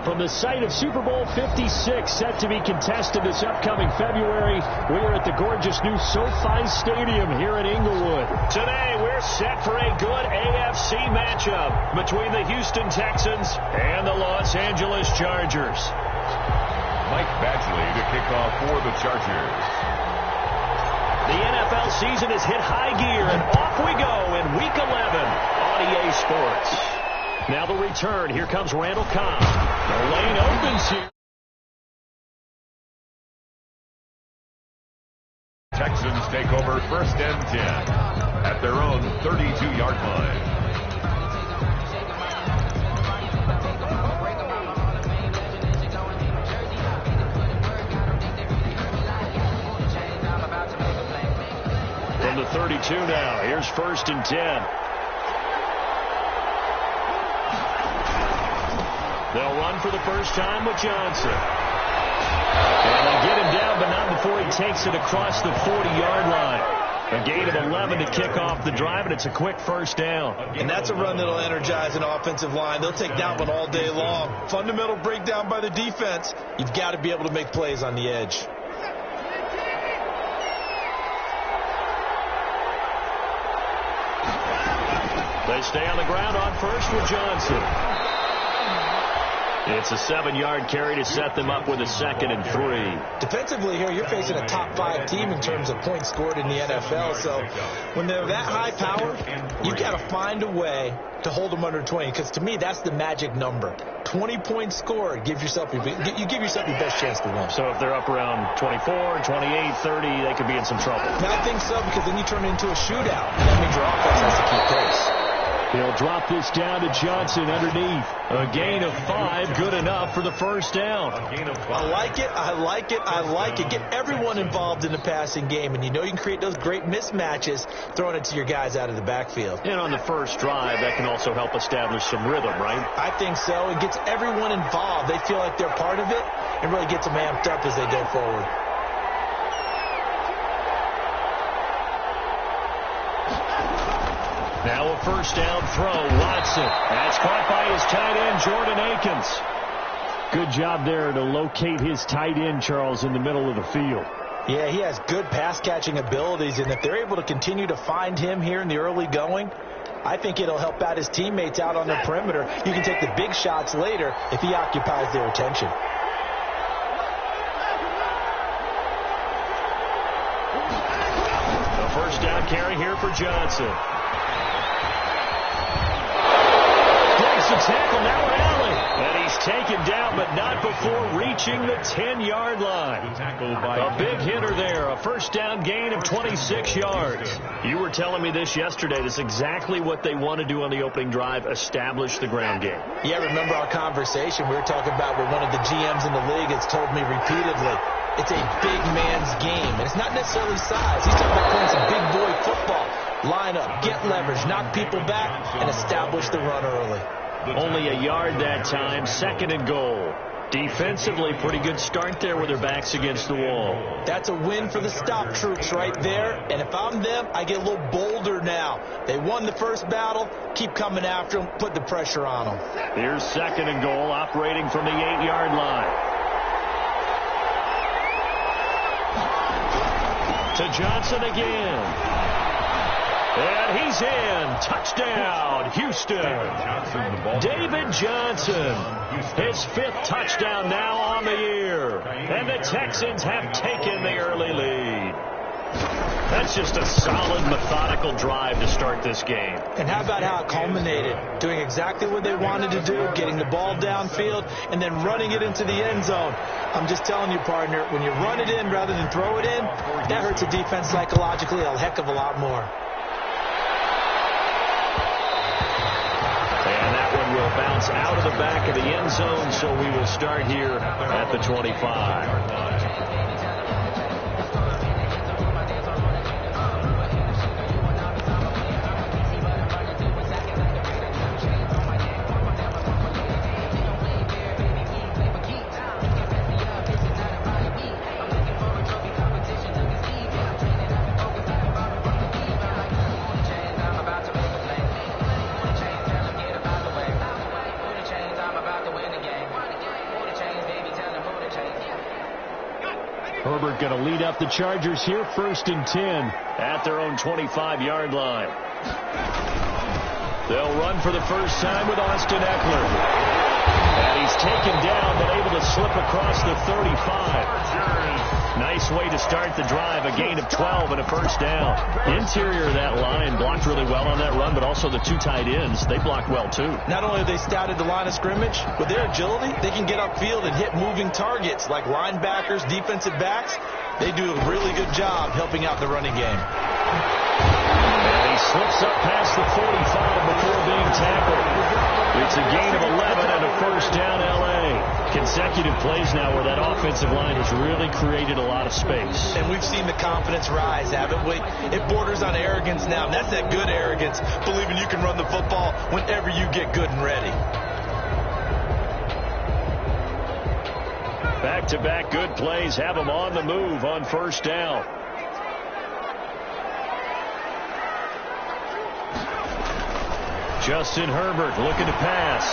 From the site of Super Bowl 56, set to be contested this upcoming February, we are at the gorgeous new SoFi Stadium here in Inglewood. Today, we're set for a good AFC matchup between the Houston Texans and the Los Angeles Chargers. Mike Badgley to kick off for the Chargers. The NFL season has hit high gear, and off we go in Week 11 on EA Sports. Now the return. Here comes Randall Cobb. The lane opens here. Texans take over 1st and 10 at their own 32-yard line. From the 32 now. Here's 1st and 10. They'll run for the first time with Johnson. And they'll get him down, but not before he takes it across the 40-yard line. A gain of 11 to kick off the drive, and it's a quick first down. And that's a run that'll energize an offensive line. They'll take that one all day long. Fundamental breakdown by the defense. You've got to be able to make plays on the edge. They stay on the ground on first with Johnson. It's a 7-yard carry to set them up with a 2nd and 3. Defensively here, you're facing a top 5 team in terms of points scored in the NFL. So when they're that high power, you've got to find a way to hold them under 20. Because to me, that's the magic number. 20 points scored, you give yourself your best chance to win. So if they're up around 24, 28, 30, they could be in some trouble. Now, I think so, because then you turn it into a shootout. That means your offense has to keep pace. He'll drop this down to Johnson underneath. A gain of 5, good enough for the first down. I like it, I like it, I like it. Get everyone involved in the passing game, and you know you can create those great mismatches throwing it to your guys out of the backfield. And on the first drive, that can also help establish some rhythm, right? I think so. It gets everyone involved. They feel like they're part of it, and really gets them amped up as they go forward. Now a first down throw. Watson. That's caught by his tight end, Jordan Akins. Good job there to locate his tight end, Charles, in the middle of the field. Yeah, he has good pass-catching abilities, and if they're able to continue to find him here in the early going, I think it'll help out his teammates out on the perimeter. You can take the big shots later if he occupies their attention. The first down carry here for Johnson. A tackle, now an alley. And he's taken down, but not before reaching the 10-yard line. A big hitter there. A first down gain of 26 yards. You were telling me this yesterday. That's exactly what they want to do on the opening drive, establish the ground game. Yeah, remember our conversation we were talking about where one of the GMs in the league has told me repeatedly, it's a big man's game. And it's not necessarily size. He's talking about playing some big boy football. Line up, get leverage, knock people back, and establish the run early. Only a yard that time, 2nd and goal. Defensively, pretty good start there with their backs against the wall. That's a win for the stop troops right there. And if I'm them, I get a little bolder now. They won the first battle. Keep coming after them. Put the pressure on them. Here's 2nd and goal, operating from the 8-yard line. To Johnson again. And he's in. Touchdown, Houston. David Johnson. His 5th touchdown now on the year. And the Texans have taken the early lead. That's just a solid, methodical drive to start this game. And how about how it culminated? Doing exactly what they wanted to do, getting the ball downfield, and then running it into the end zone. I'm just telling you, partner, when you run it in rather than throw it in, that hurts a defense psychologically a heck of a lot more. And that one will bounce out of the back of the end zone, so we will start here at the 25. Herbert going to lead up the Chargers here, 1st and 10 at their own 25-yard line. They'll run for the first time with Austin Eckler. And he's taken down, but able to slip across the 35. Nice way to start the drive, a gain of 12 and a first down. Interior of that line blocked really well on that run, but also the 2 tight ends, they blocked well too. Not only have they scouted the line of scrimmage, with their agility, they can get upfield and hit moving targets like linebackers, defensive backs. They do a really good job helping out the running game. And he slips up past the 45 before being tackled. It's a gain of 11 and a first down, L.A. Consecutive plays now where that offensive line has really created a lot of space. And we've seen the confidence rise, haven't we? It borders on arrogance now, and that's that good arrogance, believing you can run the football whenever you get good and ready. Back-to-back good plays have them on the move on first down. Justin Herbert looking to pass.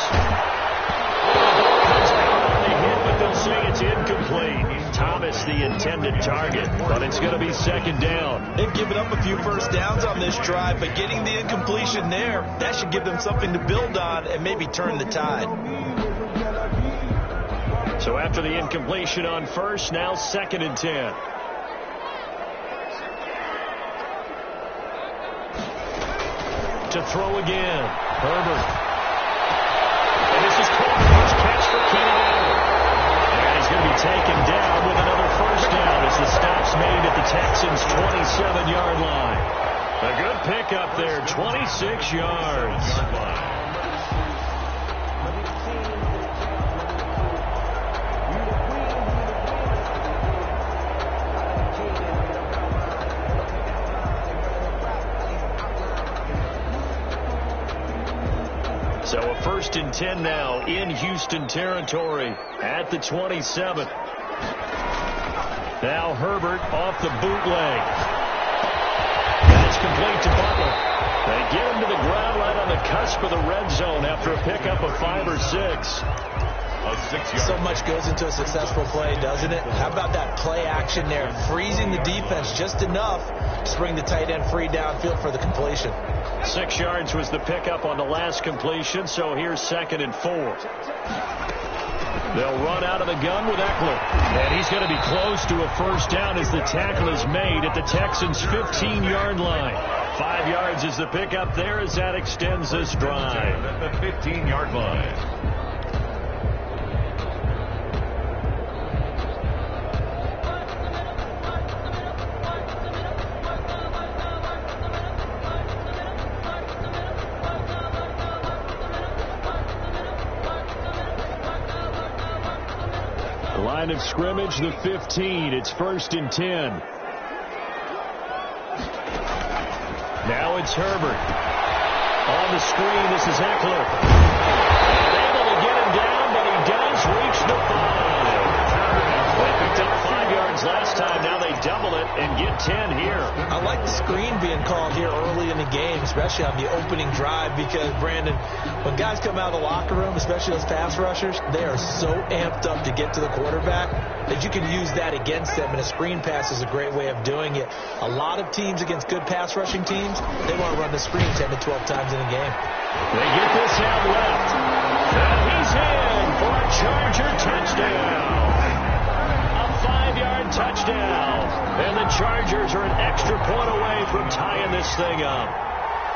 They hit, but they'll say it's incomplete. Thomas the intended target, but it's going to be 2nd down. They've given up a few first downs on this drive, but getting the incompletion there, that should give them something to build on and maybe turn the tide. So after the incompletion on first, now 2nd and 10. To throw again, Herbert. And this is Crawford's catch for Keenan Allen. And he's going to be taken down with another first down as the stop's made at the Texans' 27-yard line. A good pickup there, 26 yards. So a 1st and 10 now in Houston territory at the 27. Now Herbert off the bootleg. That's complete to Butler. They get him to the ground right on the cusp of the red zone after a pickup of 5 or 6. So much goes into a successful play, doesn't it? How about that play action there, freezing the defense just enough to bring the tight end free downfield for the completion. 6 yards was the pickup on the last completion, so here's 2nd and 4. They'll run out of the gun with Eckler. And he's going to be close to a first down as the tackle is made at the Texans' 15-yard line. 5 yards is the pickup there as that extends this drive. At the 15-yard line. Line of scrimmage, the 15. It's 1st and 10. Now it's Herbert. On the screen, this is Eckler. And able to get him down, but he does reach the 5. They picked up 5 yards last time. Now they double it and get 10 here. I like the screen being called here early in the game, especially on the opening drive, because, Brandon, when guys come out of the locker room, especially those pass rushers, they are so amped up to get to the quarterback that you can use that against them, and a screen pass is a great way of doing it. A lot of teams against good pass rushing teams, they want to run the screen 10 to 12 times in a game. They get this out left. And he's in for a Charger touchdown. A 5-yard touchdown. And the Chargers are an extra point away from tying this thing up.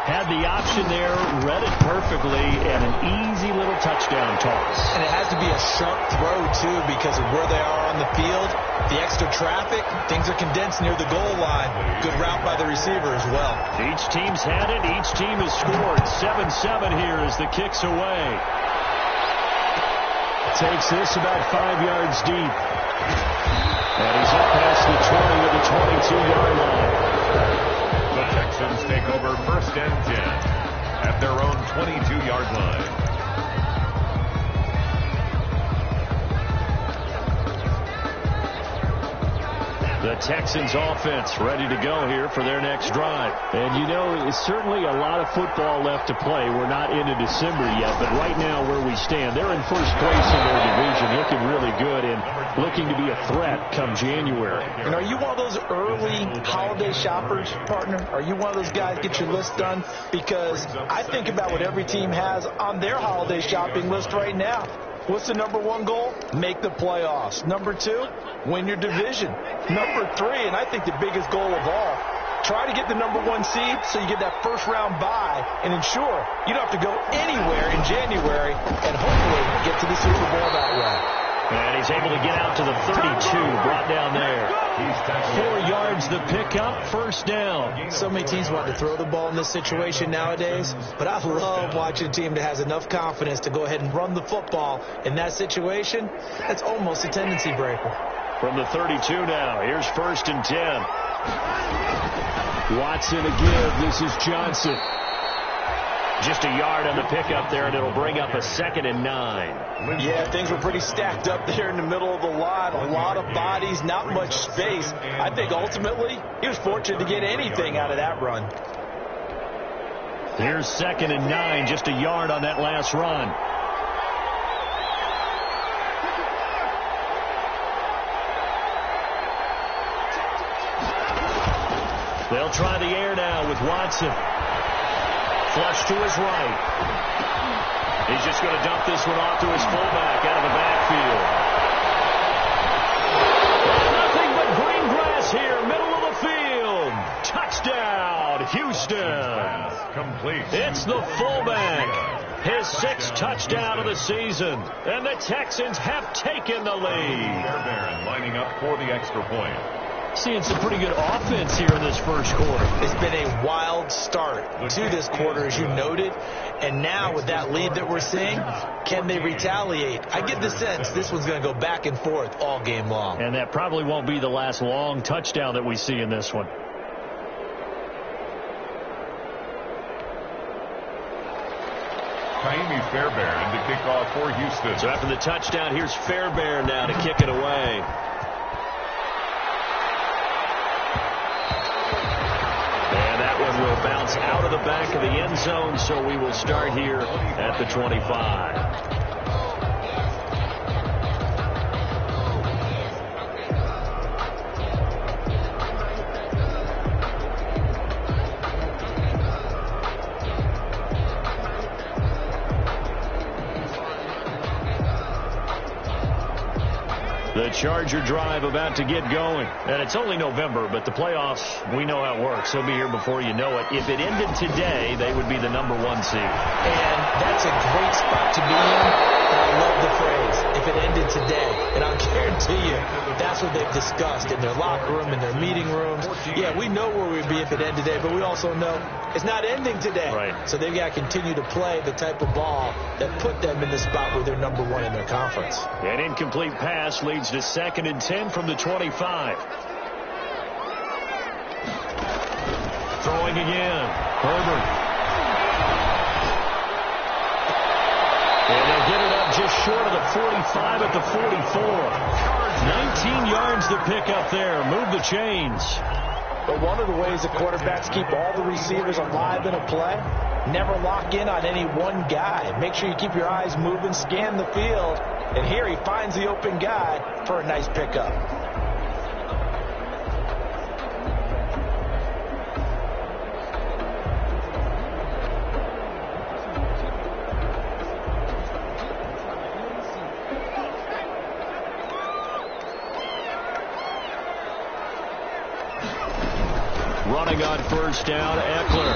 Had the option there, read it perfectly, and an easy little touchdown toss. And it has to be a sharp throw, too, because of where they are on the field. The extra traffic, things are condensed near the goal line. Good route by the receiver as well. Each team's had it. Each team has scored. 7-7 here as the kick's away. Takes this about 5 yards deep. And he's up past the 20 with the 22-yard line. The Texans take over 1st and 10 at their own 22-yard line. The Texans offense ready to go here for their next drive. And you know, it's certainly a lot of football left to play. We're not into December yet, but right now where we stand, they're in first place in their division, looking really good and looking to be a threat come January. And are you one of those early holiday shoppers, partner? Are you one of those guys get your list done? Because I think about what every team has on their holiday shopping list right now. What's the number one goal? Make the playoffs. Number two, win your division. Number three, and I think the biggest goal of all, try to get the number one seed so you get that first round bye and ensure you don't have to go anywhere in January and hopefully get to the Super Bowl that way. And he's able to get out to the 32, brought down there. 4 yards the pickup, first down. So many teams want to throw the ball in this situation nowadays, but I love watching a team that has enough confidence to go ahead and run the football in that situation. That's almost a tendency breaker. From the 32 now, here's first and 10. Watson again, this is Johnson. Just a yard on the pickup there, and it'll bring up a 2nd and 9. Yeah, things were pretty stacked up there in the middle of the line. A lot of bodies, not much space. I think ultimately he was fortunate to get anything out of that run. Here's 2nd and 9, just a yard on that last run. They'll try the air now with Watson. Flush to his right. He's just going to dump this one off to his fullback out of the backfield. Nothing but green grass here, middle of the field. Touchdown, Houston. Complete. It's the fullback. His 6th touchdown of the season. And the Texans have taken the lead. Fairbairn lining up for the extra point. Seeing some pretty good offense here in this first quarter. It's been a wild start to this quarter, as you noted. And now with that lead that we're seeing, can they retaliate? I get the sense this one's going to go back and forth all game long. And that probably won't be the last long touchdown that we see in this one. Kaimi Fairbairn to kick off for Houston. So after the touchdown, here's Fairbairn now to kick it away. Will bounce out of the back of the end zone, so we will start here at the 25. The Charger drive about to get going. And it's only November, but the playoffs, we know how it works. They'll be here before you know it. If it ended today, they would be the number 1 seed. And that's a great spot to be in. And I love the phrase, if it ended today. And I'll guarantee you, that's what they've discussed in their locker room, in their meeting rooms. Yeah, we know where we'd be if it ended today, but we also know it's not ending today. Right. So they've got to continue to play the type of ball that put them in the spot where they're number 1 in their conference. An incomplete pass leads to 2nd and 10 from the 25. Throwing again. Herbert. And they'll get it up just short of the 45 at the 44. 19 yards to pick up there. Move the chains. But one of the ways the quarterbacks keep all the receivers alive in a play, never lock in on any one guy. Make sure you keep your eyes moving, scan the field. And here he finds the open guy for a nice pickup. Running on first down, Eckler.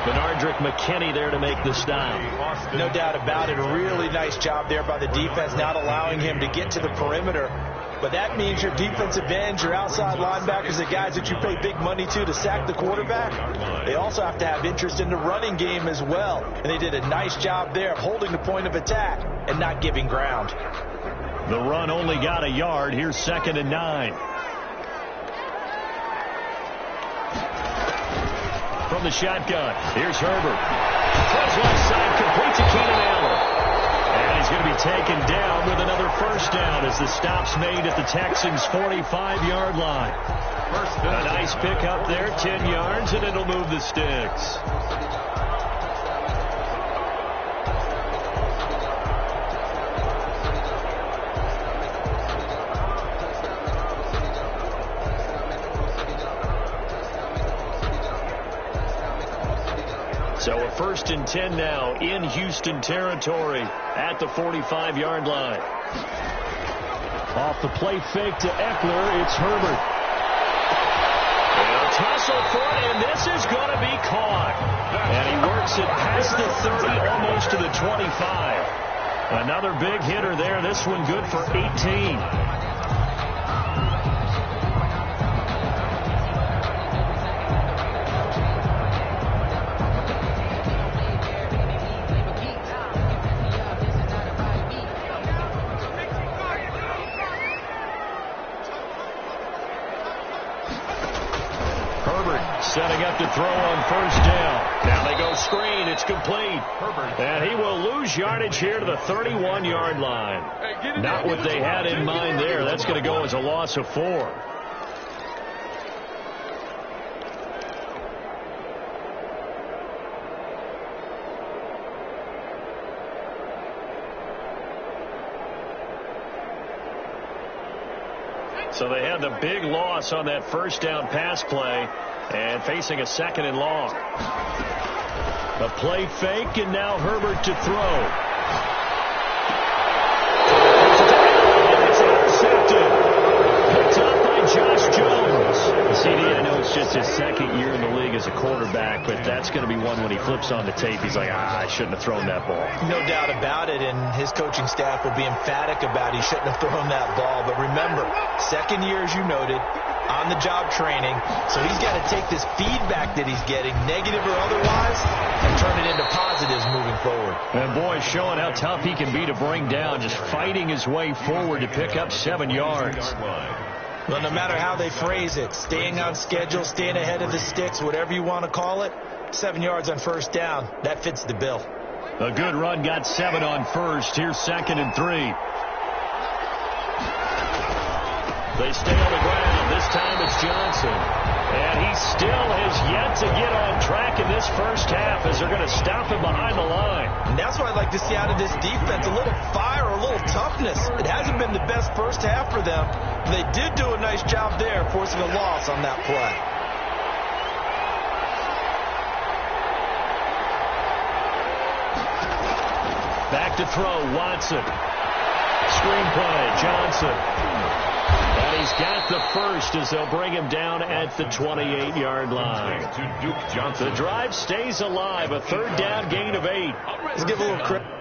Benardrick McKinney there to make the stop. No doubt about it. A really nice job there by the defense, not allowing him to get to the perimeter. But that means your defensive ends, your outside linebackers, the guys that you pay big money to sack the quarterback, they also have to have interest in the running game as well. And they did a nice job there of holding the point of attack and not giving ground. The run only got a yard. Here's 2nd and 9. From the shotgun, here's Herbert. Throws left side, complete to Keenan Allen. And he's going to be taken down with another first first down as the stop's made at the Texans' 45-yard line. A nice pickup there, 10 yards, and it'll move the sticks. So a 1st and 10 now in Houston territory at the 45-yard line. Off the play fake to Eckler, it's Herbert. A tussle for it, and this is going to be caught. And he works it past the 30, almost to the 25. Another big hitter there. This one good for 18. Setting up to throw on first down. Now they go screen. It's complete. And he will lose yardage here to the 31-yard line. Not what they had in mind there. That's going to go as a loss of 4. So they had the big loss on that first down pass play and facing a 2nd and long. A play fake, and now Herbert to throw. It's intercepted. Picked up by Josh Jones. CD, I know it's just his 2nd year in the league as a quarterback, but that's going to be one when he flips on the tape. He's like, I shouldn't have thrown that ball. No doubt about it, and his coaching staff will be emphatic about he shouldn't have thrown that ball. But remember, 2nd year, as you noted, on-the-job training, so he's got to take this feedback that he's getting, negative or otherwise, and turn it into positives moving forward. And boy, showing how tough he can be to bring down, just fighting his way forward to pick up 7 yards. Well, no matter how they phrase it, staying on schedule, staying ahead of the sticks, whatever you want to call it, 7 yards on first down, that fits the bill. A good run got 7 on first. Here's 2nd and 3. They stay on the ground. This time it's Johnson. And he still has yet to get on track in this first half as they're going to stop him behind the line. And that's what I'd like to see out of this defense, a little fire, a little toughness. It hasn't been the best first half for them. They did do a nice job there, forcing a loss on that play. Back to throw, Watson. Screenplay, Johnson. And he's got the first as they'll bring him down at the 28-yard line. The drive stays alive, a 3rd down gain of 8. Let's give a little credit.